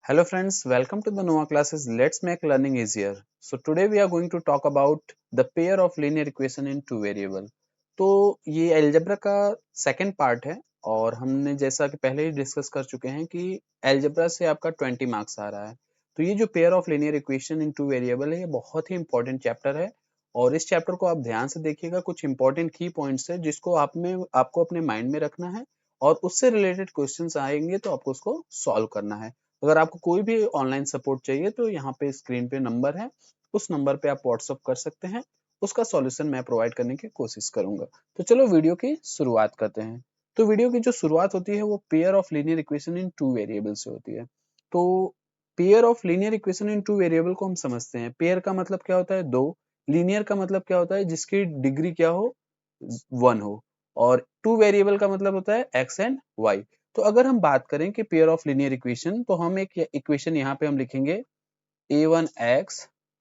Hello friends, welcome to the Nova classes. Let's make learning easier. So today we are going to talk about the pair of linear equation in two variable. तो ये algebra का second part है और हमने जैसा कि पहले ही discuss कर चुके हैं कि अलजेब्रा से आपका 20 मार्क्स आ रहा है। तो ये जो pair of linear equation in two variable है ये बहुत ही इंपॉर्टेंट चैप्टर है और इस चैप्टर को आप ध्यान से देखिएगा। कुछ इंपॉर्टेंट की पॉइंट्स है जिसको आपको अपने माइंड में रखना है और उससे रिलेटेड क्वेश्चंस आएंगे तो आपको उसको सॉल्व करना है। अगर आपको कोई भी ऑनलाइन सपोर्ट चाहिए तो यहाँ पे स्क्रीन पे नंबर है, उस नंबर पे आप व्हाट्सअप कर सकते हैं। उसका सॉल्यूशन मैं प्रोवाइड करने की कोशिश करूंगा। तो चलो वीडियो की शुरुआत करते हैं। तो वीडियो की जो शुरुआत होती है वो pair of linear equation in two variable से होती है। तो pair of linear equation in two variable को हम समझते हैं। पेयर का मतलब क्या होता है? दो। लीनियर का मतलब क्या होता है? जिसकी डिग्री क्या हो? 1 हो। और टू वेरिएबल का मतलब होता है एक्स एंड वाई। तो अगर हम बात करें कि पेयर ऑफ लिनियर इक्वेशन, तो हम एक इक्वेशन यहाँ पे हम लिखेंगे a1x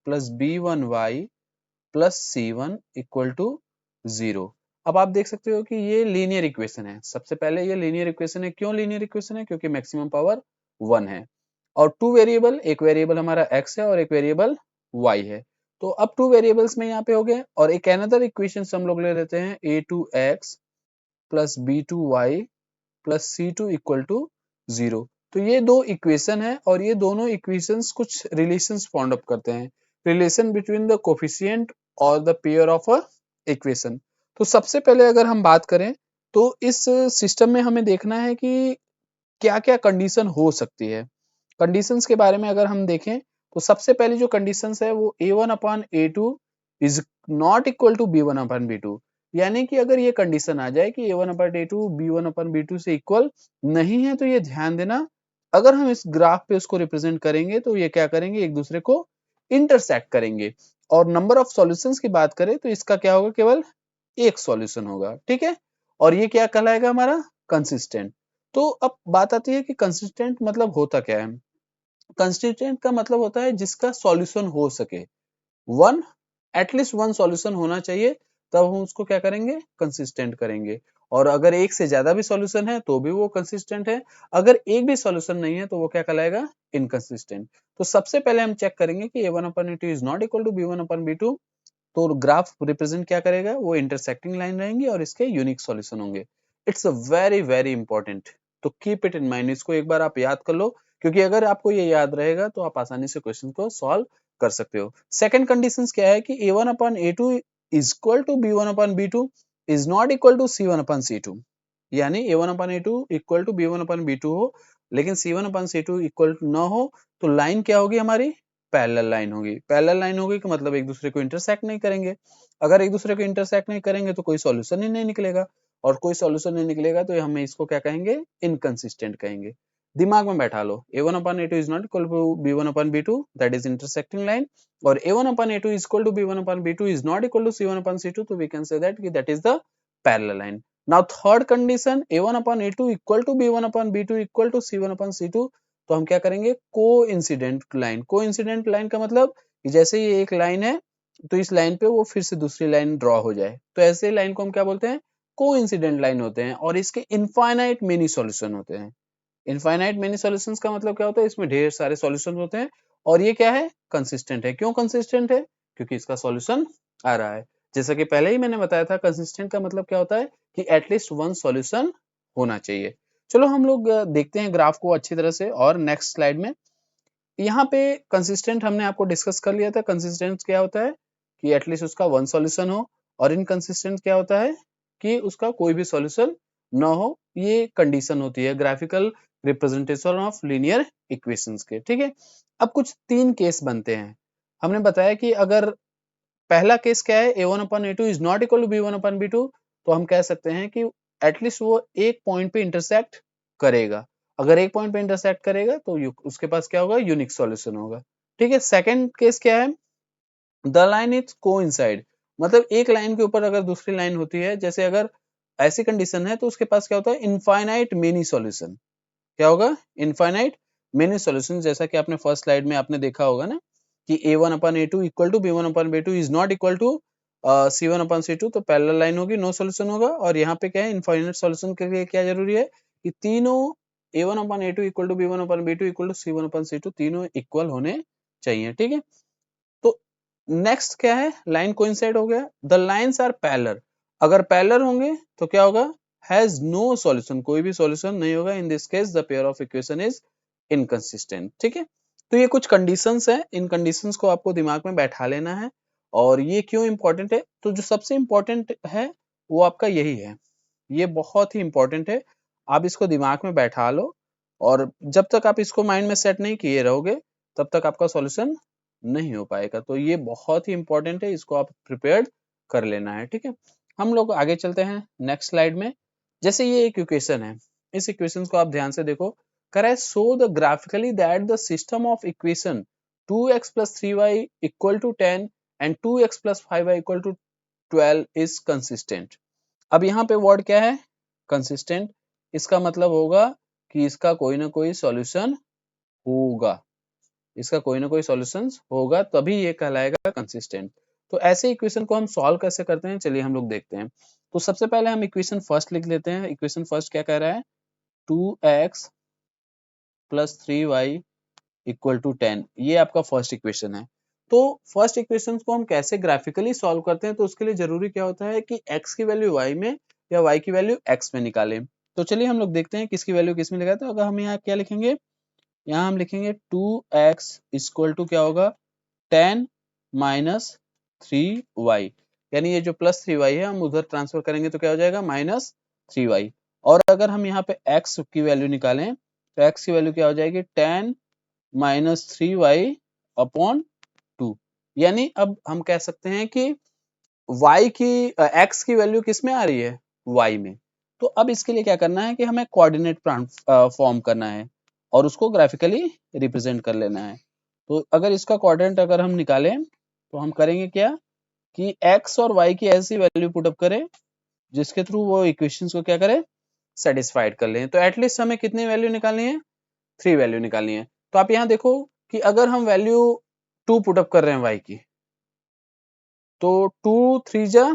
plus b1y plus c1 equal to 0। अब आप देख सकते हो कि ये लीनियर इक्वेशन है। सबसे पहले ये लीनियर इक्वेशन है। क्यों लीनियर इक्वेशन है? क्योंकि मैक्सिमम पावर 1 है। और टू वेरिएबल, एक वेरिएबल हमारा x है और एक वेरिएबल y है। तो अब टू वेरिएबल्स में यहाँ पे हो गए और एक अनदर इक्वेशन हम लोग ले लेते हैं a2x plus b2y plus c2 equal to 0। तो ये दो इक्वेशन है और ये दोनों इक्वेशंस कुछ रिलेशंस फाउंड अप करते हैं। रिलेशन बिटवीन द कोफिशिएंट और the pair of a equation. तो सबसे पहले अगर हम बात करें तो इस सिस्टम में हमें देखना है कि क्या क्या कंडीशन हो सकती है। कंडीशंस के बारे में अगर हम देखें तो सबसे पहली जो कंडीशंस है वो a1 upon a2 is not equal to b1 upon b2। यानी कि अगर ये कंडीशन आ जाए कि a1 upon a2 b1 upon b2 से इक्वल नहीं है तो ये ध्यान देना, अगर हम इस ग्राफ पे उसको रिप्रेजेंट करेंगे तो ये क्या करेंगे, एक दूसरे को इंटरसेक्ट करेंगे। और नंबर ऑफ सॉल्यूशंस की बात करें तो इसका क्या होगा, केवल एक सॉल्यूशन होगा। ठीक है। और ये क्या कहलाएगा, हमारा कंसिस्टेंट। तो अब बात आती है कि कंसिस्टेंट मतलब होता क्या है। कंसिस्टेंट का मतलब होता है जिसका सॉल्यूशन हो सके। वन, एटलीस्ट वन सॉल्यूशन होना चाहिए, तब हम उसको क्या करेंगे, कंसिस्टेंट करेंगे। और अगर एक से ज्यादा भी सॉल्यूशन है तो भी वो कंसिस्टेंट है। अगर एक भी सॉल्यूशन नहीं है तो वो क्या कहलाएगा, इनकंसिस्टेंट। तो सबसे पहले हम चेक करेंगे कि a1 upon a2 is not equal to b1 upon b2। तो ग्राफ रिप्रेजेंट क्या करेगा, वो इंटरसेक्टिंग लाइन रहेंगी और इसके यूनिक सॉल्यूशन होंगे। It's a very very important. तो कीप इट इन माइंड, इसको एक बार आप याद कर लो, क्योंकि अगर आपको ये याद रहेगा तो आप आसानी से क्वेश्चन को सॉल्व कर सकते हो। सेकंड कंडीशन क्या है कि a1 upon a2 is equal to b1 upon b2 is not equal to c1 upon c2। यानी a1 upon a2 equal to b1 upon b2 हो लेकिन c1 upon c2 equal to न हो, तो line क्या होगी हमारी, पैरेलल लाइन होगी। पैरेलल लाइन होगी कि मतलब एक दूसरे को इंटरसेक्ट नहीं करेंगे। अगर एक दूसरे को इंटरसेक्ट नहीं करेंगे तो कोई सॉल्यूशन ही नहीं निकलेगा, और कोई सॉल्यूशन नहीं निकलेगा तो हम इसको क्या कहेंगे, इनकंसिस्टेंट कहेंगे। दिमाग में बैठा लो, a1 upon a2 is not equal to b1 upon b2, that is intersecting line, और a1 upon a2 is equal to b1 upon b2 is not equal to c1 upon c2, तो we can say that is the parallel line. Now third condition, a1 upon a2 equal to b1 upon b2 equal to c1 upon c2, तो हम क्या करेंगे, को incident line. को incident line का मतलब कि जैसे ये एक लाइन है तो इस लाइन पे वो फिर से दूसरी लाइन ड्रॉ हो जाए, तो ऐसे लाइन को हम क्या बोलते हैं, को इंसिडेंट लाइन होते हैं। और इसके इनफाइनाइट मेनी सॉल्यूशन होते हैं। इनफाइनाइट मेनी सॉल्यूशंस का मतलब क्या होता है, इसमें ढेर सारे सॉल्यूशन होते हैं। और ये क्या है, कंसिस्टेंट है। क्यों कंसिस्टेंट है, क्योंकि इसका सॉल्यूशन आ रहा है। जैसा कि पहले ही मैंने बताया था, कंसिस्टेंट का मतलब क्या होता है कि एटलीस्ट वन सॉल्यूशन होना चाहिए। चलो हम लोग देखते हैं ग्राफ को अच्छी तरह से। और नेक्स्ट स्लाइड में यहाँ पे कंसिस्टेंट हमने आपको डिस्कस कर लिया था। कंसिस्टेंट क्या होता है कि एटलीस्ट उसका वन सॉल्यूशन हो, और इनकंसिस्टेंट क्या होता है कि उसका कोई भी सॉल्यूशन ना हो। ये कंडीशन होती है graphical representation of linear equations के। ठीक है। अब कुछ तीन केस बनते हैं। हमने बताया कि अगर पहला केस क्या है, a1 upon a2 is not equal to b1 upon b2, तो हम कह सकते हैं कि एटलीस्ट वो एक पॉइंट पे इंटरसेक्ट करेगा। अगर एक पॉइंट पे इंटरसेक्ट करेगा तो उसके पास क्या होगा, यूनिक सॉल्यूशन होगा। ठीक है। सेकंड केस क्या है, द लाइन इज कोइंसाइड। मतलब एक लाइन के ऊपर अगर दूसरी लाइन होती है, जैसे अगर ऐसी कंडीशन है तो उसके पास क्या होता है, इनफाइनाइट मेनी सॉल्यूशन। क्या होगा, इनफाइनाइट मेनी सॉल्यूशन। जैसा कि आपने फर्स्ट स्लाइड में आपने देखा होगा ना कि a1 upon a2 equal to b1 upon b2 is not equal to c1 upon c2, तो पैरेलल लाइन होगी, नो सॉल्यूशन होगा। और यहाँ पे क्या है, इनफाइनाइट सॉल्यूशन के लिए क्या जरूरी है कि तीनों a1 upon a2 equal to b1 upon b2 equal to c1 upon c2 तीनों इक्वल होने चाहिए, ठीक है। तो नेक्स्ट क्या है, लाइन कोइंसाइड हो गया, द लाइन्स आर पैरेलल, अगर पैरेलल होंगे तो क्या होगा, हैज नो सॉल्यूशन, कोई भी सॉल्यूशन नहीं होगा, in this case the pair of equation is inconsistent, ठीक है। तो ये कुछ कंडीशंस है, इन कंडीशंस को आपको दिमाग में बैठा लेना है। और ये क्यों इंपॉर्टेंट है, तो जो सबसे इंपॉर्टेंट है वो आपका यही है, ये बहुत ही इंपॉर्टेंट है, आप इसको दिमाग में बैठा लो, और जब तक आप इसको माइंड में सेट नहीं किए रहोगे तब तक आपका सॉल्यूशन नहीं हो पाएगा। तो ये बहुत ही इंपॉर्टेंट है, इसको आप प्रिपेयर्ड कर लेना है, ठीक है। हम लोग आगे चलते हैं नेक्स्ट स्लाइड में। जैसे ये एक इक्वेशन है, इस इक्वेशन को आप ध्यान से देखो, कह है so the graphically that the system of equation 2x plus 3y equal to 10 and 2x plus 5y equal to 12 is consistent। अब यहाँ पे वर्ड क्या है, कंसिस्टेंट, इसका मतलब होगा कि इसका कोई ना कोई सॉल्यूशन होगा, इसका कोई ना कोई सॉल्यूशन होगा, तभी ये कहलाएगा कंसिस्टेंट। तो ऐसे इक्वेशन को हम सॉल्व कैसे करते हैं, चलिए हम लोग देखते हैं। तो सबसे पहले हम इक्वेशन फर्स्ट लिख लेते हैं। इक्वेशन फर्स्ट क्या कह रहा है, 2x plus 3y equal to 10, ये आपका फर्स्ट इक्वेशन है। तो फर्स्ट इक्वेशन को हम कैसे ग्राफिकली सॉल्व करते हैं, तो उसके लिए जरूरी क्या होता है कि x की वैल्यू y में या y की वैल्यू x में निकालें। तो चलिए हम लोग देखते हैं किसकी वैल्यू किस में लगाते हैं। अगर हम यहाँ क्या लिखेंगे, यहाँ हम लिखेंगे 2x इक्वल टू क्या होगा, 10 माइनस 3y, यानी ये जो प्लस 3y है हम उधर ट्रांसफर करेंगे तो क्या हो जाएगा, माइनस 3y। और अगर हम यहाँ पे x की वैल्यू निकालें तो x की वैल्यू क्या हो जाएगी, 10 माइनस 3y अपॉन 2, यानी अब हम कह सकते हैं कि y की x की वैल्यू किस में आ रही है, y में। तो अब इसके लिए क्या करना है कि हमें कोऑर्डिनेट फॉर्म करना है और उसको ग्राफिकली रिप्रेजेंट कर लेना है। तो अगर इसका कोऑर्डिनेट अगर हम निकालें तो हम करेंगे क्या कि x और y की ऐसी वैल्यू पुट अप करें जिसके थ्रू वो इक्वेशंस को क्या करें, सेटिस्फाइड कर लें। तो एटलीस्ट हमें कितनी वैल्यू निकालनी है, 3 वैल्यू निकालनी है। तो आप यहाँ देखो कि अगर हम वैल्यू 2 पुट अप कर रहे हैं y की, तो 2 3 जा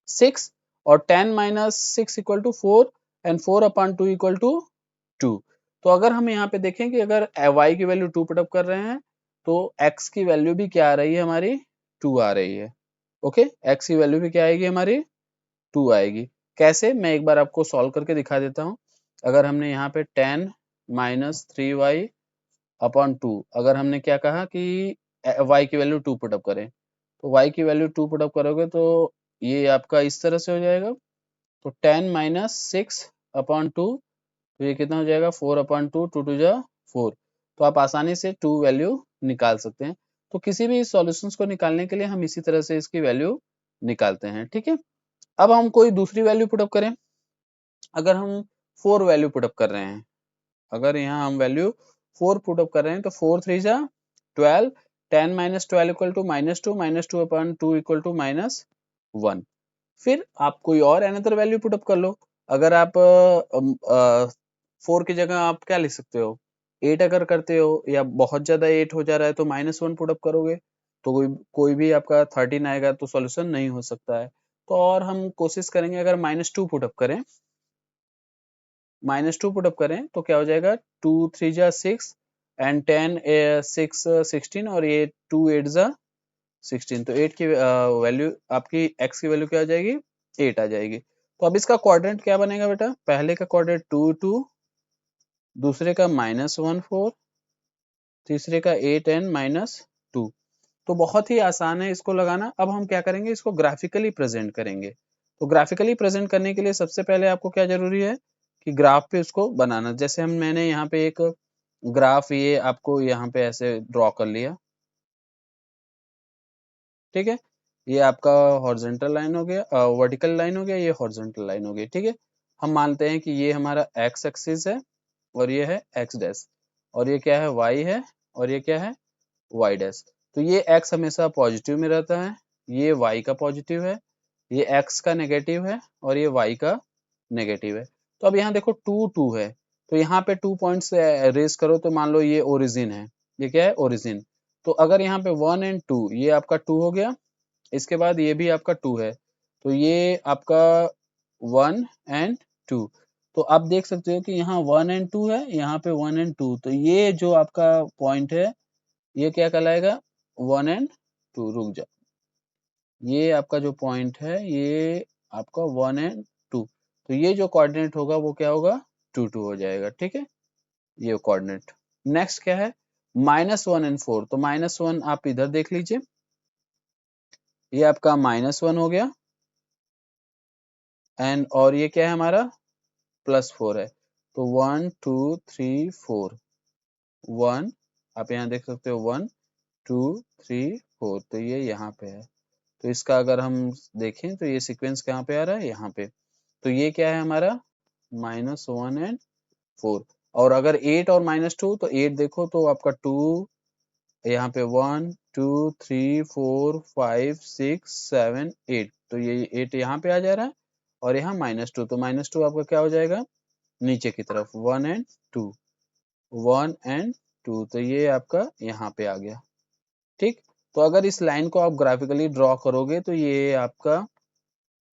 6 और 10 minus 6 equal to 4 and 4 upon 2 equal to 2। तो अगर हम यहाँ पे देखें कि अगर y की वैल्यू 2 पुट अप कर रहे हैं तो x की वैल्यू भी क्या आ रही है हमारी, 2 आ रही है। ओके, x की वैल्यू भी क्या आएगी हमारी, 2 आएगी। कैसे, मैं एक बार आपको सॉल्व करके दिखा देता हूँ। अगर हमने यहाँ पे 10 माइनस 3y अपॉन 2, अगर हमने क्या कहा कि y की वैल्यू 2 पुट अप करें, तो y की वैल्यू 2 पुट अप करोगे तो ये आपका इस तरह से हो जाएगा। तो 10 माइनस 6 अपॉन 2, तो ये कितना हो जाएगा, 4 अपॉन 2, 2 टू जा 4। तो आप आसानी से 2 वैल्यू निकाल सकते हैं। तो किसी भी सॉल्यूशंस को निकालने के लिए हम इसी तरह से इसकी वैल्यू निकालते हैं, ठीक है। अब हम कोई दूसरी वैल्यू पुट अप करें, अगर हम 4 वैल्यू पुट अप कर रहे हैं, अगर यहाँ हम वैल्यू 4 पुट अप कर रहे हैं तो 4 3 जा 12, 10 minus 12 equal to minus two upon 2 equal to minus 1। फिर आप कोई और अनदर वैल्यू पुट अप कर लो। अगर आप 4 की जगह आप क्या लिख सकते हो, 8 अगर करते हो या बहुत ज्यादा 8 हो जा रहा है तो -1 पुट अप करोगे, तो कोई भी आपका 13 आएगा तो सॉल्यूशन नहीं हो सकता है। तो और हम कोशिश करेंगे अगर -2 पुट अप करें, -2 पुट अप करें तो क्या हो जाएगा, 2 3 जा 6 एंड 10 6 16 और ये 2 8 जा 16। तो 8 की वैल्यू आपकी x की वैल्यू क्या आ जाएगी, 8 आ जाएगी। तो अब इसका क्वाड्रेंट क्या बनेगा बेटा, पहले का क्वाड्रेंट 2 2, दूसरे का -1 4, तीसरे का 8 एंड -2। तो बहुत ही आसान है इसको लगाना। अब हम क्या करेंगे, इसको ग्राफिकली प्रेजेंट करेंगे। तो ग्राफिकली प्रेजेंट करने के लिए सबसे पहले आपको क्या जरूरी है कि ग्राफ पे उसको बनाना। जैसे हम मैंने यहाँ पे एक ग्राफ ये आपको यहाँ पे ऐसे ड्रॉ कर लिया, ठीक है। ये आपका हॉरिजॉन्टल लाइन हो गया, वर्टिकल लाइन हो गया, ये हॉरिजॉन्टल लाइन हो गई, ठीक है। हम मानते हैं कि ये हमारा x एक्सिस है और ये है x डैश, और ये क्या है y है और ये क्या है y डैश। तो ये x हमेशा पॉजिटिव में रहता है, ये y का पॉजिटिव है, ये x का नेगेटिव है और ये y का नेगेटिव है। तो अब यहाँ देखो 2 2 है, तो यहाँ पे 2 पॉइंट्स रेज करो तो मान लो ये ओरिजिन है, ये क्या है ओरिजिन। तो अगर यहाँ पे 1 एंड 2, ये आपका 2 हो गया, इसके बाद ये भी आपका 2 है, तो ये आपका 1 एंड 2। तो आप देख सकते हो कि यहाँ 1 एंड 2 है, यहाँ पे 1 एंड 2, तो ये जो आपका पॉइंट है ये क्या कहलाएगा, 1 एंड 2। रुक जाओ, ये आपका जो पॉइंट है ये आपका 1 एंड 2, तो ये जो कोऑर्डिनेट होगा वो क्या होगा, 2 2 हो जाएगा। ठीक है, ये कोऑर्डिनेट। नेक्स्ट क्या है, -1 एंड 4, तो -1 आप इधर देख लीजिए, ये आपका -1 हो गया, एंड और ये क्या है हमारा, +4 है, तो 1 2 3 4, 1 आप यहाँ देख सकते हो, 1 2 3 4, तो ये यहाँ पे है। तो इसका अगर हम देखें तो ये सीक्वेंस कहाँ पे आ रहा है, यहाँ पे। तो ये क्या है हमारा, -1 एंड 4, और अगर 8 और -2, तो 8 देखो तो आपका 2, यहाँ पे 1 2 3 4 5 6 7 8, तो ये 8 यहाँ पे आ जा रहा है, और यहाँ -2, तो -2 आपका क्या हो जाएगा, नीचे की तरफ 1 एंड 2, 1 एंड 2, तो ये आपका यहाँ पे आ गया। ठीक, तो अगर इस लाइन को आप ग्राफिकली ड्रॉ करोगे तो ये आपका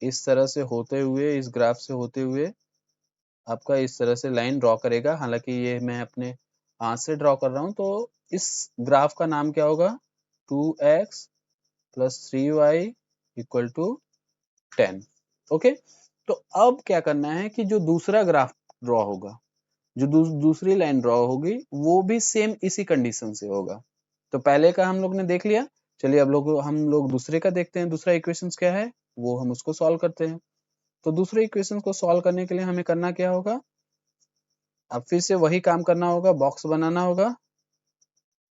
इस तरह से होते हुए, इस ग्राफ से होते हुए आपका इस तरह से लाइन ड्रॉ करेगा। हालांकि ये मैं अपने हाथ से ड्रॉ कर रहा हूँ, तो इस ग्राफ का नाम क्या होगा, 2x + 3y = 10। ओके, तो अब क्या करना है कि जो दूसरा ग्राफ ड्रॉ होगा, जो दूसरी लाइन ड्रॉ होगी, वो भी सेम इसी कंडीशन से होगा। तो पहले का हम लोग ने देख लिया, चलिए अब हम लोग दूसरे का देखते हैं, दूसरा इक्वेशन क्या है वो हम उसको सॉल्व करते हैं। तो दूसरे इक्वेशन को सॉल्व करने के लिए हमें करना क्या होगा, अब फिर से वही काम करना होगा, बॉक्स बनाना होगा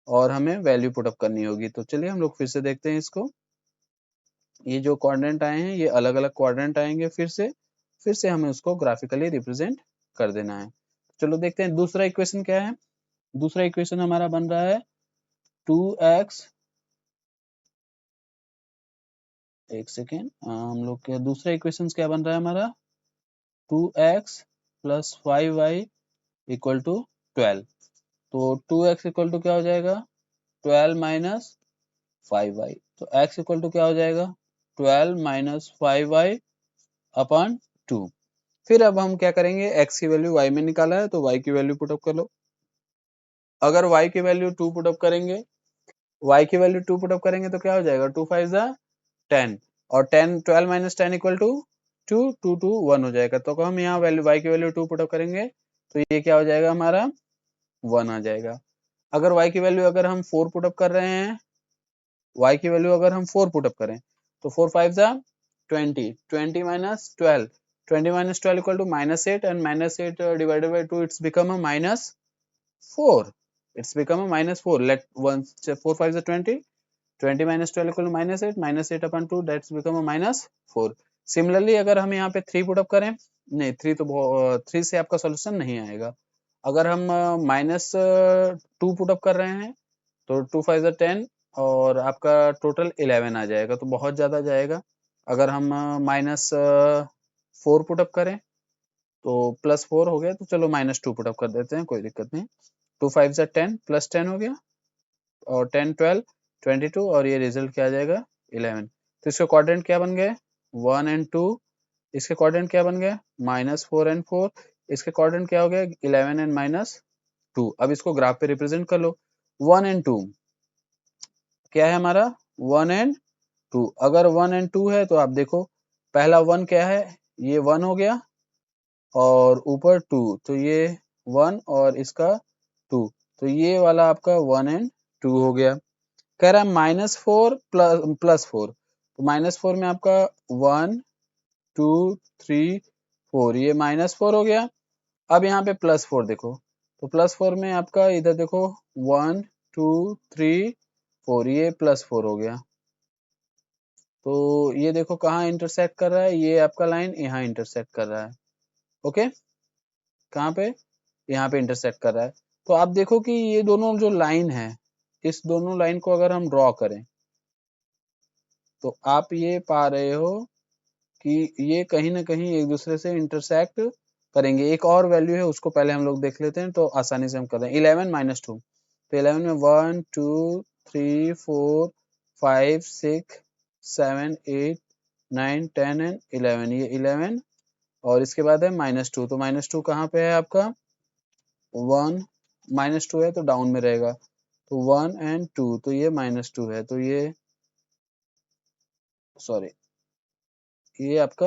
और हमें वैल्यू पुट अप करनी होगी। तो चलिए हम लोग फिर से देखते हैं इसको। ये जो कोऑर्डिनेट आए हैं ये अलग अलग कोऑर्डिनेट आएंगे, फिर से हमें उसको ग्राफिकली रिप्रेजेंट कर देना है। चलो देखते हैं दूसरा इक्वेशन क्या है। दूसरा इक्वेशन हमारा बन रहा है 2x, एक सेकेंड, हम लोग के दूसरा इक्वेशन क्या बन रहा है हमारा, 2x + 5y = 12। तो 2x = क्या हो जाएगा, 12 - 5y, तो x = क्या हो जाएगा, 12 - 5y अपॉन 2। फिर अब हम क्या करेंगे, x की वैल्यू y में निकाला है तो y की वैल्यू पुट अप कर लो। अगर y की वैल्यू 2 पुट अप करेंगे, y की वैल्यू 2 पुट अप करेंगे तो क्या हो जाएगा, 2 5 जा 10, और 10 12 - 10 = 2, 2 2 1 हो जाएगा। तो अगर हम यहाँ वैल्यू y की वैल्यू 2 पुट अप करेंगे तो ये क्या हो जाएगा हमारा, 1 आ जाएगा। अगर y की वैल्यू अगर हम 4 पुट अप कर रहे हैं, y की वैल्यू अगर हम 4 पुट अप करें तो 4 5 जा 20, 20 - 12, 20 - 12 = -8, and -8 divided by 2 it's become a -4. It's become a -4. Let 4 5 is 20. 20 - 12 = -8, -8 upon 2 that's become a -4. Similarly अगर हम यहाँ पे 3 पुट अप करें, नहीं 3 तो 3 से आपका सॉल्यूशन नहीं आएगा। अगर हम -2 पुट अप कर रहे हैं तो 2 5 is 10 और आपका टोटल 11 आ जाएगा, तो बहुत ज्यादा जाएगा। अगर हम -4 पुट अप करें तो +4 हो गया, तो चलो -2 पुट अप कर देते हैं, कोई दिक्कत नहीं। 2 5 is 10 + 10 हो गया, और 10 12 22, और ये रिजल्ट क्या आ जाएगा, 11। तो इसके कोऑर्डिनेट क्या बन गए, 1 एंड 2। इसके कोऑर्डिनेट क्या बन गए, -4 एंड 4। इसके कोऑर्डिनेट क्या हो गया, 11 एंड -2। अब इसको ग्राफ पे रिप्रेजेंट कर लो। 1 एंड 2 क्या है हमारा, 1 एंड 2। अगर 1 एंड 2 है तो आप देखो, पहला 1 क्या है, ये 1 हो गया, और ऊपर 2, तो ये 1 और इसका 2, तो ये वाला आपका 1 एंड 2 हो गया। कह रहा है -4 +4, तो -4 में आपका 1 2 3 4, ये -4 हो गया। अब यहाँ पे +4 देखो, तो +4 में आपका इधर देखो 1 2 3 4, ये +4 हो गया। तो ये देखो कहाँ इंटरसेक्ट कर रहा है, ये आपका लाइन यहाँ इंटरसेक्ट कर रहा है। ओके, कहाँ पे, यहाँ पे इंटरसेक्ट कर रहा है। तो आप देखो कि ये दोनों जो लाइन है, इस दोनों लाइन को अगर हम ड्रॉ करें तो आप ये पा रहे हो कि ये कहीं ना कहीं एक दूसरे से इंटरसेक्ट करेंगे। एक और वैल्यू है उसको पहले हम लोग देख लेते हैं, तो आसानी से हम कर रहे हैं। 11 - 2, तो 11 में 1 2 3 4 5 6 7 8 9 10 एंड 11, ये 11 और इसके बाद है -2, तो -2 कहाँ पे है आपका 1 -2 है तो डाउन में रहेगा, तो 1 एंड 2, तो ये -2 है, तो ये सॉरी ये आपका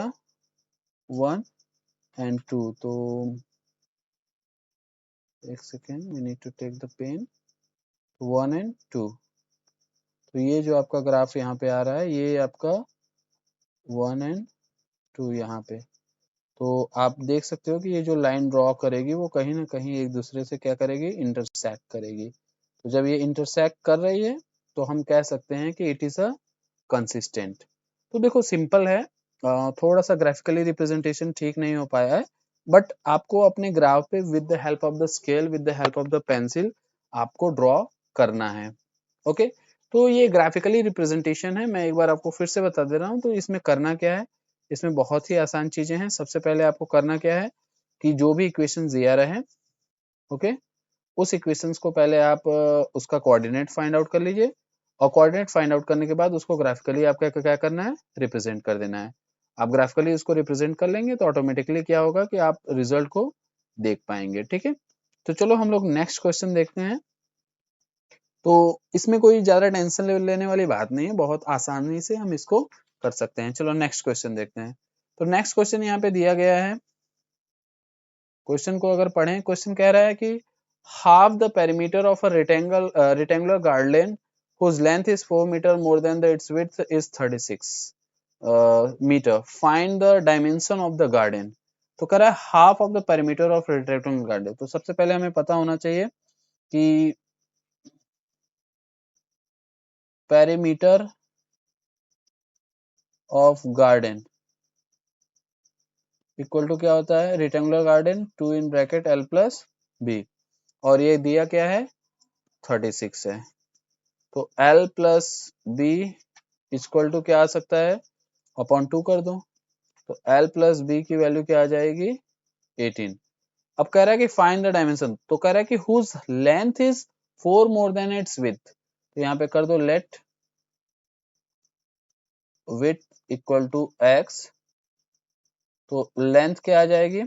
1 एंड 2, तो एक second, we need to take the pen, 1 and 2, तो ये जो आपका ग्राफ यहाँ पे आ रहा है ये आपका 1 एंड 2 यहाँ पे, तो आप देख सकते हो कि ये जो लाइन ड्रॉ करेगी वो कहीं ना कहीं एक दूसरे से क्या करेगी, इंटरसेक्ट करेगी। तो जब ये इंटरसेक्ट कर रही है तो हम कह सकते हैं कि इट इज अ कंसिस्टेंट। तो देखो सिंपल है, थोड़ा सा ग्राफिकली रिप्रेजेंटेशन ठीक नहीं हो पाया है, बट आपको अपने ग्राफ पे with the help of the scale, with the help of the pencil आपको ड्रॉ करना है। ओके, तो ये ग्राफिकली रिप्रेजेंटेशन है, मैं एक बार आपको फिर से बता दे रहा हूँ। तो इसमें करना क्या है, इसमें बहुत ही आसान चीजें हैं। सबसे पहले आपको करना क्या है कि जो भी इक्वेशन दिया रहे, ओके, उस इक्वेशंस को पहले आप उसका कोऑर्डिनेट फाइंड आउट कर लीजिए, और कोऑर्डिनेट फाइंड आउट करने के बाद उसको ग्राफिकली आपका क्या करना है, रिप्रेजेंट कर देना है। आप ग्राफिकली उसको रिप्रेजेंट कर लेंगे तो ऑटोमेटिकली क्या होगा कि आप रिजल्ट को देख पाएंगे। ठीक है, तो चलो हम लोग नेक्स्ट क्वेश्चन देखते हैं। तो इसमें कोई ज्यादा टेंशन लेने वाली बात नहीं है, बहुत आसानी से हम इसको कर सकते हैं। चलो नेक्स्ट क्वेश्चन देखते हैं। तो नेक्स्ट क्वेश्चन यहाँ पे दिया गया है, क्वेश्चन को अगर पढ़ें, क्वेश्चन कह रहा है कि half the perimeter of a rectangular garden whose length is 4 meter more than its width is 36 meter, find the dimension of the garden। तो कह रहा है half of the perimeter of rectangular garden। तो सबसे पहले हमें पता होना चाहिए कि perimeter of garden equal to क्या होता है, rectangular garden 2 in bracket l plus b, और ये दिया क्या है 36 है, तो l plus b equal to क्या आ सकता है, अपॉन 2 कर दो, तो l प्लस बी की वैल्यू क्या आ जाएगी 18। अब कह रहा है कि फाइंड द डायमेंशन, तो कह रहा है कि whose length is 4 more than its width, तो यहाँ पे कर दो let width equal to x, तो लेंथ क्या आ जाएगी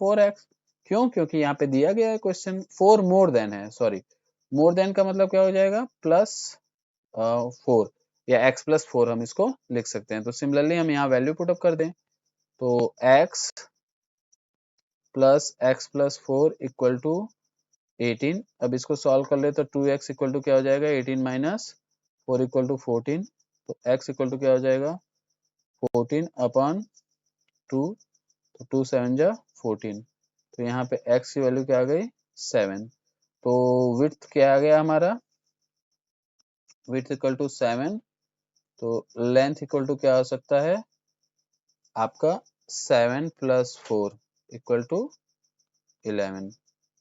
4x। क्यों, क्योंकि यहाँ पे दिया गया है क्वेश्चन 4 मोर देन है, सॉरी मोर देन का मतलब क्या हो जाएगा प्लस 4, या x प्लस 4 हम इसको लिख सकते हैं। तो सिमिलरली हम यहाँ वैल्यू पुटअप कर दें, तो x प्लस 4 इक्वल टू 18। अब इसको सॉल्व कर ले तो 2x इक्वल टू क्या हो जाएगा 18 माइनस 4 इक्वल टू 14, तो x इक्वल टू क्या हो जाएगा 14 अपॉन 2, तो 2 7 जा 14, तो यहाँ पे x की वैल्यू क्या आ गई 7। तो विड्थ क्या आ गया हमारा, विड्थ इक्वल टू 7, तो लेंथ इक्वल टू क्या हो सकता है आपका 7 प्लस 4 इक्वल टू 11,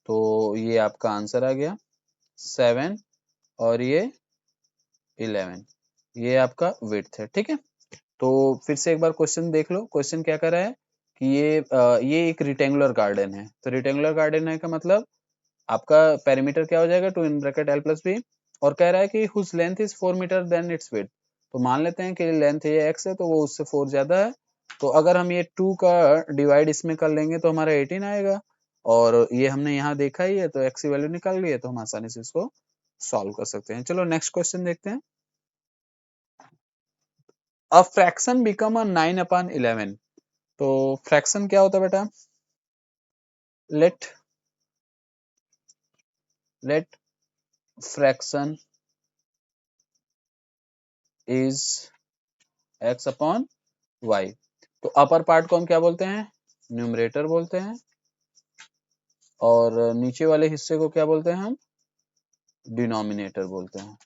तो ये आपका आंसर आ गया 7 और ये 11, ये आपका विड्थ है। ठीक है, तो फिर से एक बार क्वेश्चन देख लो, क्वेश्चन क्या कर रहा है कि ये एक रेक्टेंगुलर गार्डन है, तो रेक्टेंगुलर गार्डन है का मतलब आपका पेरीमीटर क्या हो जाएगा 2 in bracket l plus b, और कह रहा है कि whose length is 4 metre than its width, तो मान लेते हैं कि लेंथ ये x है तो वो उससे 4 ज्यादा है, तो अगर हम ये 2 का डिवाइड इसमें कर लेंगे तो हमारा 18 आएगा, और ये हमने यहाँ देखा ही है तो x की वैल्यू निकाल ली है, तो हम आसानी से इसको सॉल्व कर सकते हैं। चलो नेक्स्ट क्वेश्चन देखते हैं। अ फ्रैक्शन बिकम अ 9/11, तो फ्रैक्शन क्या होता है बेटा, let let fraction is x upon y, तो अपर पार्ट को हम क्या बोलते हैं, न्यूमरेटर बोलते हैं, और नीचे वाले हिस्से को क्या बोलते हैं हम, डिनोमिनेटर बोलते हैं।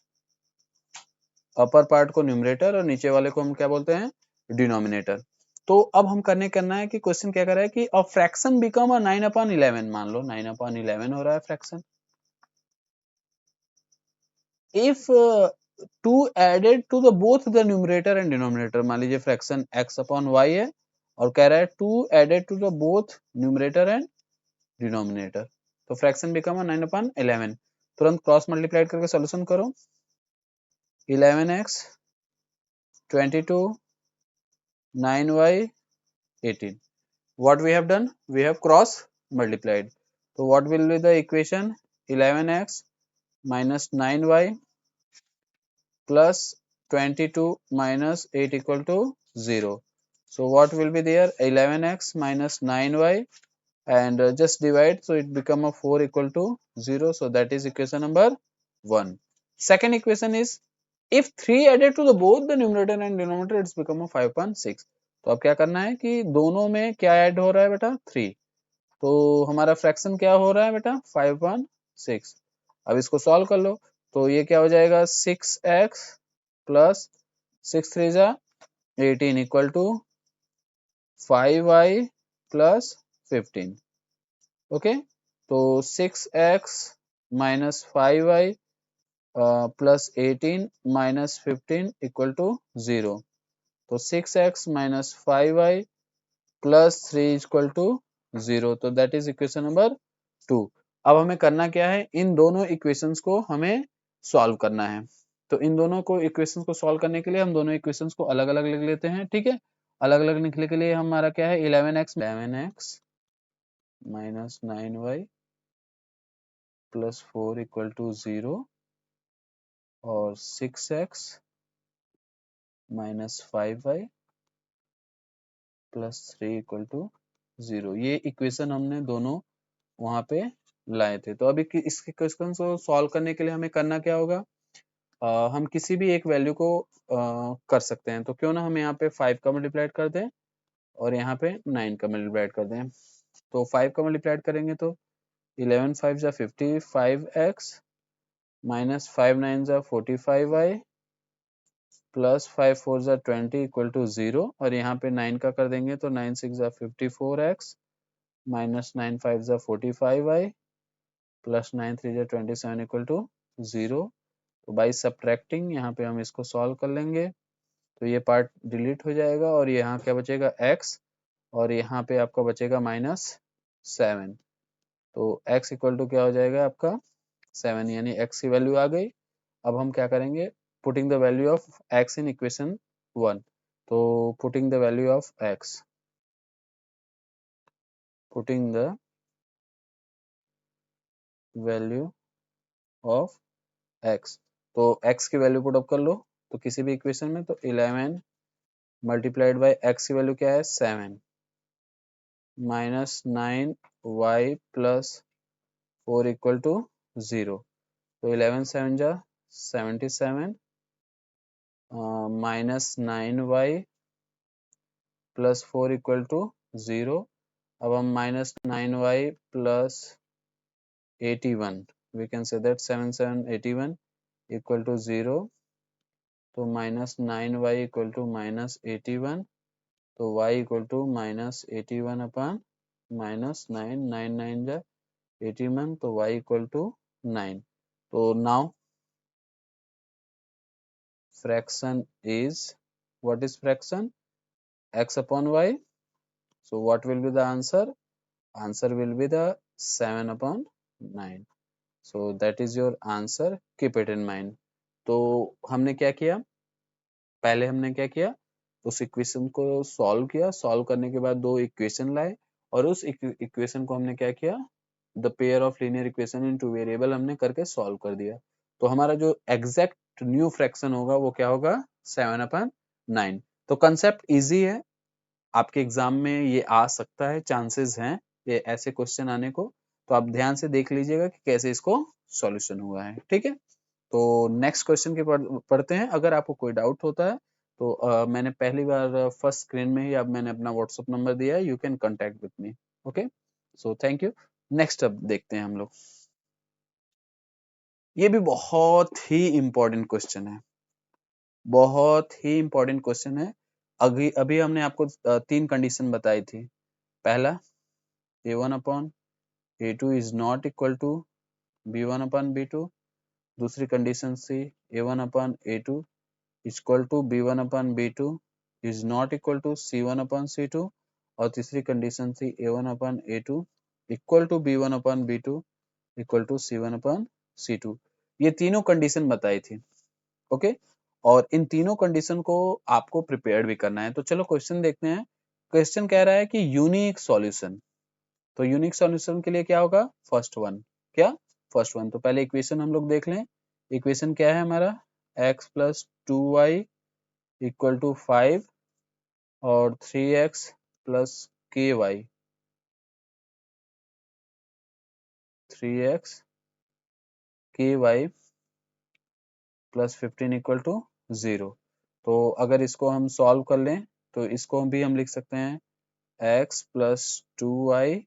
अपर पार्ट को न्यूमरेटर और नीचे वाले को हम क्या बोलते हैं, डिनोमिनेटर। तो अब हम करना है कि क्वेश्चन क्या कर रहा है कि अ फ्रैक्शन बिकम अ 9/11, मान लो 9/11 हो रहा है fraction, if 2 added to the both the numerator and denominator, मान लीजिए फ्रैक्शन x अपॉन y है और कह रहा है 2 added to the both numerator and denominator, तो फ्रैक्शन बिकम 9/11। तुरंत क्रॉस मल्टीप्लाइड करके सॉल्यूशन करो, 11x 22 9y 18, what we have done, we have cross multiplied. So what will be the equation? 11x minus 9y plus 22 minus 8 equal to 0. So what will be there? 11x minus 9y, and just divide, so it become a 4 equal to 0. So that is equation number 1. Second equation is, if 3 added to the both the numerator and denominator, it's become a 5.6. तो अब क्या करना है कि दोनों में क्या add हो रहा है बेटा? 3. तो हमारा फ्रैक्शन क्या हो रहा है बेटा? 5.6. अब इसको सॉल्व कर लो, तो ये क्या हो जाएगा? 6x प्लस 6 3 जा 18 equal to 5y plus 15. Okay, तो 6x minus 5y plus 18 minus 15 equal to 0. तो 6x minus 5y plus 3 equal to 0. तो दैट इज इक्वेशन नंबर 2. अब हमें करना क्या है? इन दोनों इक्वेशंस को हमें सॉल्व करना है. तो इन दोनों को इक्वेशंस को सॉल्व करने के लिए हम दोनों इक्वेशंस को अलग अलग लिख लेते हैं. ठीक है, अलग अलग लिखने के लिए हमारा क्या है? 11x minus 9y plus 4 equal to 0 और 6x minus 5y plus 3 equal to 0. ये इक्वेशन हमने दोनों वहां पे लाए थे. तो अभी इस क्वेश्चन को सॉल्व करने के लिए हमें करना क्या होगा? हम किसी भी एक वैल्यू को कर सकते हैं. तो क्यों ना हम यहाँ पे 5 का मल्टीप्लाइड कर दें और यहाँ पे 9 का मल्टीप्लाइड कर दें. तो 5 का मल्टीप्लाइड करेंगे तो 11 5 जा 55x माइनस 5 9 जा 45y प्लस 5 4 जा 20 इक्वल टू 0. और यहाँ पे 9 का कर देंगे तो 9 6 जा 54x माइनस 9 5 जा 45y प्लस 9 3 जा 27 इक्वल टू 0. तो बाई सब्ट्रैक्टिंग यहाँ पे हम इसको सॉल्व कर लेंगे, तो ये पार्ट डिलीट हो जाएगा और यहाँ क्या बचेगा? x, और यहाँ पे आपका बचेगा माइनस 7. तो x इक्वल टू क्या हो जाएगा आपका? 7, यानी x की वैल्यू आ गई. अब हम क्या करेंगे? Putting the value of x in equation 1. तो putting the value of x, putting the value of x. तो x की वैल्यू पुट अप कर लो, तो किसी भी इक्वेशन में. तो 11 मल्टीप्लाइड बाय x की वैल्यू क्या है? 7 minus 9y plus 4 equal to 0. तो 11 7 जा 77 minus 9y plus 4 equal to 0. अब हम minus 9y plus 81, we can say that 7 7 81 equal to 0. तो minus 9y equal to minus 81. तो y equal to minus 81 upon minus 9 9 9 जा 81. तो y इक्वल टू 9. तो now fraction is, what is fraction? X upon y. So what will be the answer? Answer will be the 7 upon 9. So that is your answer. Keep it in mind. तो हमने क्या किया? पहले हमने क्या किया? उस इक्वेशन को सॉल्व किया. सॉल्व करने के बाद दो इक्वेशन लाए और उस इक्वेशन को हमने क्या किया? The pair of linear equation in two variable हमने करके सॉल्व कर दिया. तो हमारा जो एग्जैक्ट न्यू फ्रैक्शन होगा वो क्या होगा? 7 अपॉन 9. तो कंसेप्ट इजी है, आपके एग्जाम में ये आ सकता है, चांसेस हैं ये ऐसे क्वेश्चन आने को. तो आप ध्यान से देख लीजिएगा कि कैसे इसको सॉल्यूशन हुआ है. ठीक है, तो नेक्स्ट क्वेश्चन के पढ़ते हैं. अगर आपको कोई डाउट होता है तो मैंने पहली बार फर्स्ट स्क्रीन में ही अब मैंने अपना व्हाट्सएप नंबर दिया है, you can contact with me. Okay, so thank you. Next अब देखते हैं हम लोग. ये भी बहुत ही इंपॉर्टेंट क्वेश्चन है, बहुत ही इंपॉर्टेंट क्वेश्चन है. अभी अभी हमने आपको 3 कंडीशन बताई थी. पहला, a1 upon a2 is not equal to b1 upon b2. दूसरी कंडीशन थी a1 upon a2 equal to b1 upon b2 is not equal to c1 upon c2. और तीसरी कंडीशन थी a1 upon a2 equal to b1 upon b2 equal to c1 upon c2. ये तीनों condition बताई थी. Okay, और इन तीनों condition को आपको प्रिपेयर्ड भी करना है. तो चलो क्वेश्चन देखते हैं. क्वेश्चन कह रहा है कि यूनिक सॉल्यूशन, तो यूनिक सॉल्यूशन के लिए क्या होगा, फर्स्ट वन, क्या फर्स्ट वन। तो पहले इक्वेशन हम लोग देख लें। इक्वेशन क्या है हमारा, x plus 2y equal to 5 और 3x plus ky, 3x ky plus 15 equal to 0। तो अगर इसको हम सॉल्व कर लें तो इसको भी हम लिख सकते हैं x plus 2y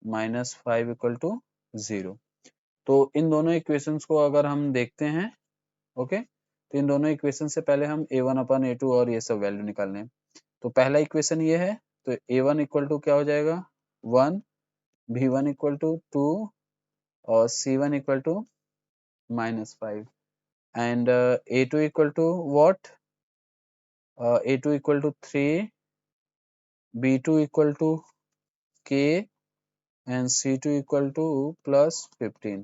minus 5 equal to 0। तो इन दोनों इक्वेशंस को अगर हम देखते हैं, ओके, तो इन दोनों इक्वेशन से पहले हम a1 अपन a2 और ये सब वैल्यू निकालने हैं। तो पहला इक्वेशन ये है, तो a1 इक्वल टू क्या हो जाएगा 1, b1 इक्वल टू 2 और c1 equal to minus 5 and a2 equal to what, a2 equal to 3, b2 equal to k and c2 equal to plus 15।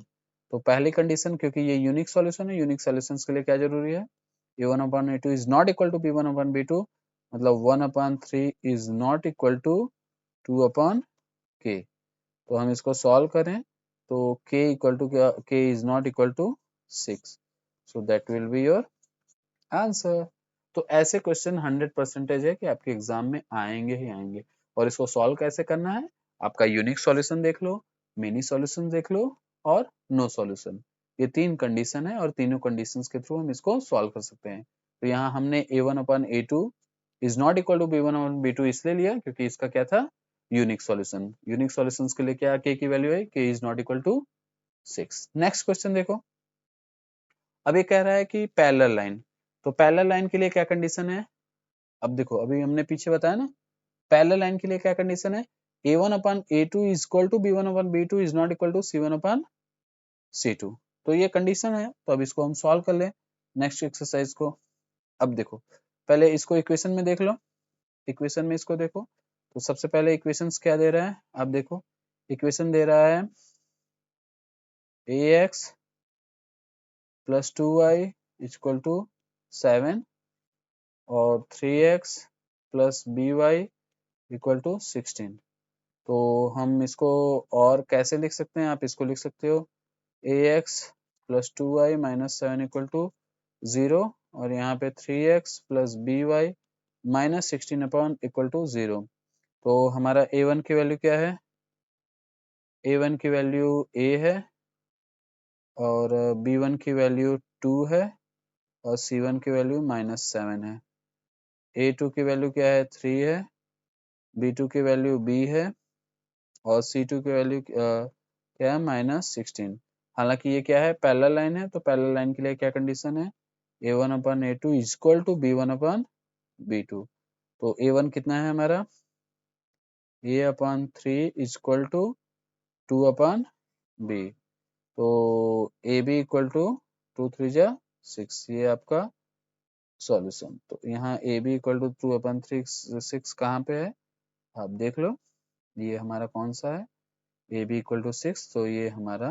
तो पहली कंडीशन, क्योंकि ये यूनिक सॉल्यूशन है, यूनिक सॉल्यूशंस के लिए क्या जरूरी है, a1 upon a2 is not equal to b1 upon b2, मतलब 1 upon 3 is not equal to 2 upon k। तो हम इसको सॉल्व करें तो k इक्वल टू क्या, k is not equal to 6, so that will be your answer. तो ऐसे question 100% है कि आपके एग्जाम में आएंगे ही आएंगे। और इसको सॉल्व कैसे करना है, आपका यूनिक सॉल्यूशन देख लो, मिनी सॉल्यूशन देख लो और नो सॉल्यूशन, ये तीन कंडीशन है और तीनों कंडीशंस के थ्रू हम इसको सॉल्व कर सकते हैं। तो यहाँ हमने a1 upon a2 is not equal to b1 upon b2 इसलिए लिया क्योंकि इसका क्या था, यूनिक सॉल्यूशन। यूनिक सॉल्यूशंस के लिए क्या k की वैल्यू है, k is not equal to 6। Next question देखो, अब ये कह रहा है कि पैरेलल लाइन, तो पैरेलल लाइन के लिए क्या कंडीशन है, अब देखो अभी हमने पीछे बताया ना, पैरेलल लाइन के लिए क्या कंडीशन है, a1 upon a2 is equal to b1 upon b2 is not equal to c1 upon c2। तो ये कंडीशन है, तो अब इसको हम सॉल्व कर ले नेक्स्ट एक्सरसाइज को। अब देखो पहले इसको इक्वेशन में देख लो, इक्वेशन में इसको देखो, तो सबसे पहले इक्वेशंस क्या दे रहा है, अब देखो इक्वेशन दे रहा है ax plus 2y equal to 7 और 3x plus by equal to 16। तो हम इसको और कैसे लिख सकते हैं, आप इसको लिख सकते हो ax plus 2y minus 7 equal to 0 और यहाँ पे 3x plus by minus 16 upon equal to 0। तो हमारा a1 की वैल्यू क्या है, a1 की वैल्यू a है और b1 की वैल्यू 2 है और c1 की वैल्यू माइनस 7 है। a2 की वैल्यू क्या है, 3 है, b2 की वैल्यू b है और c2 की वैल्यू क्या है, माइनस 16। हालांकि ये क्या है, पैरेलल लाइन है, तो पैरेलल लाइन के लिए क्या कंडीशन है, a1 upon a2 equal to b1 upon b2। तो a1 कितना है हमारा, a upon 3 equal to 2 upon b। तो ए बी इक्वल टू 2 3 जा 6, ये आपका सॉल्यूशन। तो यहाँ ए बी इक्वल टू 2/3 6 कहाँ पे है, आप देख लो, ये हमारा कौन सा है, ए बी इक्वल टू 6, तो ये हमारा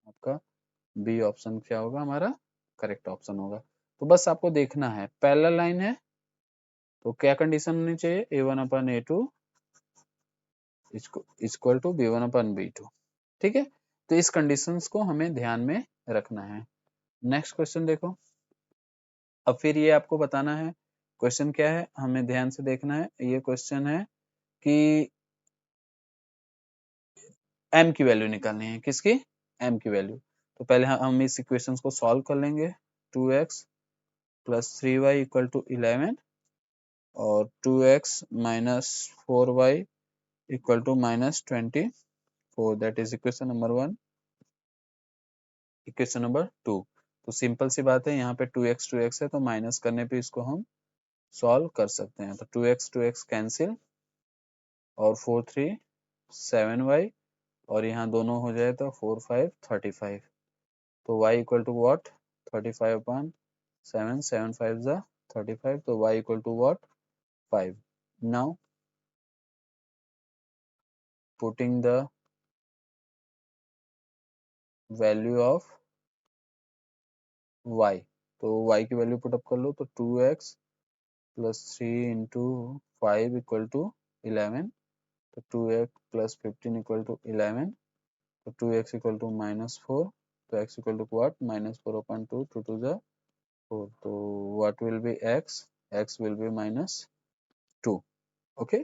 आपका बी ऑप्शन क्या होगा, हमारा करेक्ट ऑप्शन होगा। तो बस आपको देखना है, पैरेलल लाइन है तो क्या कंडीशन होनी चाहिए, a1 upon a2 equal to b1 upon b2, ठीक है। तो इस कंडीशंस को हमें ध्यान में रखना है। नेक्स्ट क्वेश्चन देखो, अब फिर ये आपको बताना है क्वेश्चन क्या है, हमें ध्यान से देखना है। ये क्वेश्चन है कि m की वैल्यू निकालनी है, किसकी, m की वैल्यू। तो पहले हम इस इक्वेशन को सॉल्व कर लेंगे, 2x plus 3y equal to 11 और 2x minus 4y equal to minus 24, that is equation number 1। Equation number 2, तो सिंपल सी बात है, यहाँ पे 2x है तो माइनस करने पे इसको हम सॉल्व कर सकते हैं। तो 2x कैंसिल और 4 3 7y और यहाँ दोनों हो जाए तो 4 5 35। तो y equal to what, 35 upon 7, 7 5 जा 35, तो y equal to what 5। Now putting the value of y, तो y की वैल्यू पुट अप कर लो, तो 2x plus 3 into 5 equal to 11, तो 2x प्लस 15 इक्वल टू 11, तो 2x इक्वल टू -4, तो x equal to what, -4/2, 2 to the 4, तो what will be x, x will be -2, okay,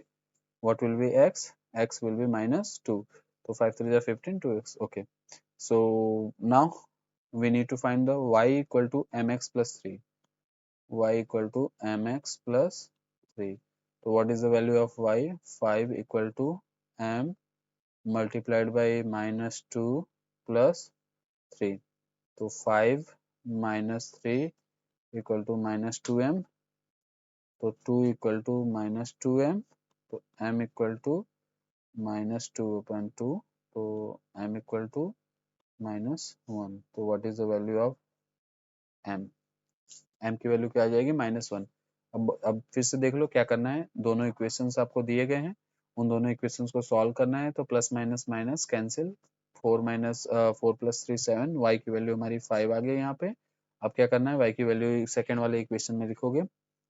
what will be x, x will be -2, so 5 3 are 15, 2x, okay. So now we need to find the y equal to mx plus 3, y equal to mx plus 3. So what is the value of y? 5 equal to m multiplied by -2 plus 3. So 5 minus 3 equal to -2m. So 2 equal to -2m. So m equal to -2/2. So m equal to -1. So what is the value of m? m की value क्या आ जाएगी? -1. अब फिर से देख लो क्या करना है. दोनों इक्वेशंस आपको दिए गए हैं, उन दोनों इक्वेशंस को सॉल्व करना है. तो plus minus minus cancel, 4 plus 3 7, y की वैल्यू हमारी 5 आ गई यहाँ पे. अब क्या करना है, y की वैल्यू सेकंड वाले इक्वेशन में लिखोगे.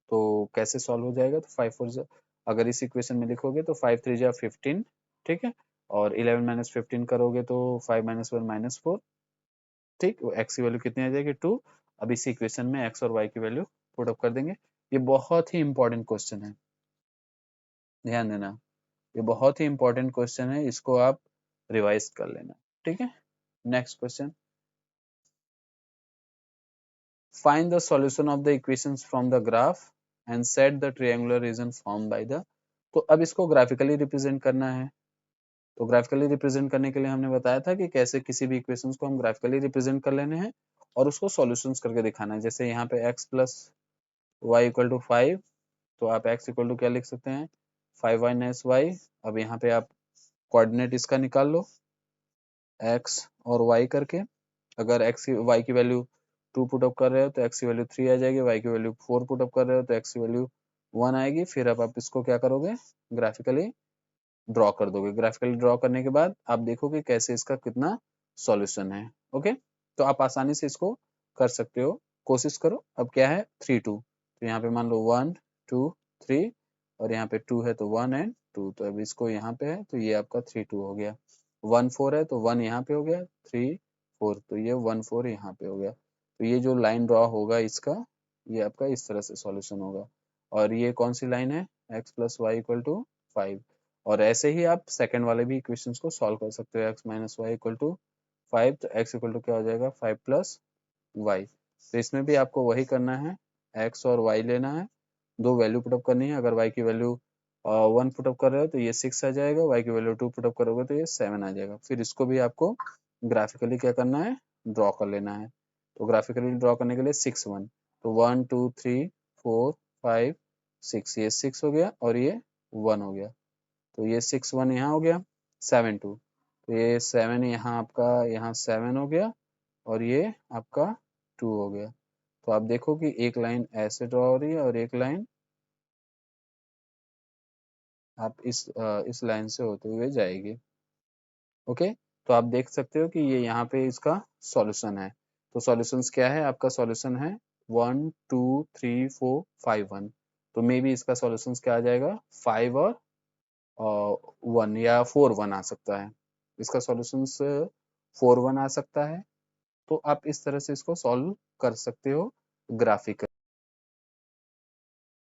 तो कैसे सॉल्व हो जाएगा? तो 5 4 अगर इस इक्वेशन में लिखोगे तो 5 3 जा 15, ठीक है, और 11 माइनस 15 करोगे तो 5 माइनस 1 -4, ठीक. x की वैल्यू कितनी आ जाएगी? 2. अब इसी इक्वेशन में x और y की वैल्यू पुट अप कर देंगे. ये बहुत ही इंपॉर्टेंट क्वेश्चन है, ध्यान देना. ये बहुत ही इंपॉर्टेंट क्वेश्चन है, इसको आप रिवाइज कर लेना, ठीक है. Next question, find the solution of the equations from the graph and set the triangular region form by the. तो अब इसको ग्राफिकली रिप्रेजेंट करना है. तो ग्राफिकली रिप्रेजेंट करने के लिए हमने बताया था कि कैसे किसी भी इक्वेशंस को हम ग्राफिकली रिप्रेजेंट कर लेने हैं और उसको सॉल्यूशंस करके दिखाना है. जैसे यहाँ पे x plus y equal to 5, तो आप x इक्वल टू क्या लिख सकते हैं? 5y minus y. अब यहाँ पे आप कोऑर्डिनेट इसका निकाल लो, x और y करके. अगर x की y की वैल्यू 2 पुट अप कर रहे हो तो x की वैल्यू 3 आ जाएगी, y की वैल्यू 4 पुट अप कर रहे हो तो x की वैल्यू 1 आएगी. फिर अब आप इसको क्या करोगे? ग्राफिकली ड्रॉ कर दोगे. ग्राफिकली ड्रॉ करने के बाद आप देखोगे कैसे इसका कितना सॉल्यूशन है. ओके, तो आप आसानी से इसको कर सकते हो, कोशिश करो. अब क्या है? 3 2, तो यहाँ पे मान लो 1 2 3, और यहाँ पे 2 है तो 1 एंड 2, तो अब इसको यहाँ पे है तो ये आपका 3 2 हो गया. 1 4 है तो 1 यहाँ पे हो गया, 3 4, तो ये 1 4 यहाँ पे हो गया. तो ये जो लाइन ड्रॉ होगा इसका, ये आपका इस तरह से सॉल्यूशन होगा. और ये कौन सी लाइन है? x plus y equal to 5. और ऐसे ही आप सेकंड वाले भी इक्वेशंस को सॉल्व कर सकते हो. x minus y equal to 5, तो x इक्वल टू क्या हो जाएगा? 5 प्लस वाई. तो इसमें भी आपको वही करना है, x और y लेना है, दो वैल्यू पुटअप करनी है. अगर y की वैल्यू 1 पुटअप कर रहे हो तो ये 6 आ जाएगा, y की वैल्यू 2 पुटअप करोगे तो ये 7 आ जाएगा. फिर इसको भी आपको ग्राफिकली क्या करना है? ड्रॉ कर लेना है. तो ग्राफिकली ड्रॉ करने के लिए 6 1, तो 1 2 3 4 5 6, ये 6 हो गया और ये 1 हो गया. तो ये 6 1 यहाँ हो गया, 7 2, तो ये 7 यहाँ आपका, यहाँ 7 हो गया और ये आपका 2 हो गया. तो आप देखो कि एक लाइन ऐसे ड्रॉ हो रही है और एक लाइन आप इस लाइन से होते हुए जाएगी. ओके, तो आप देख सकते हो कि ये यहाँ पे इसका सॉल्यूशन है. तो सॉल्यूशंस क्या है? आपका सॉल्यूशन है 1 2 3 4 5 1. तो मे बी इसका सॉल्यूशंस क्या आ जाएगा? 5 और 1 या 4 1 आ सकता है. इसका सॉल्यूशंस 4 1 आ सकता है. तो आप इस तरह से इसको सॉल्व कर सकते हो ग्राफिकली.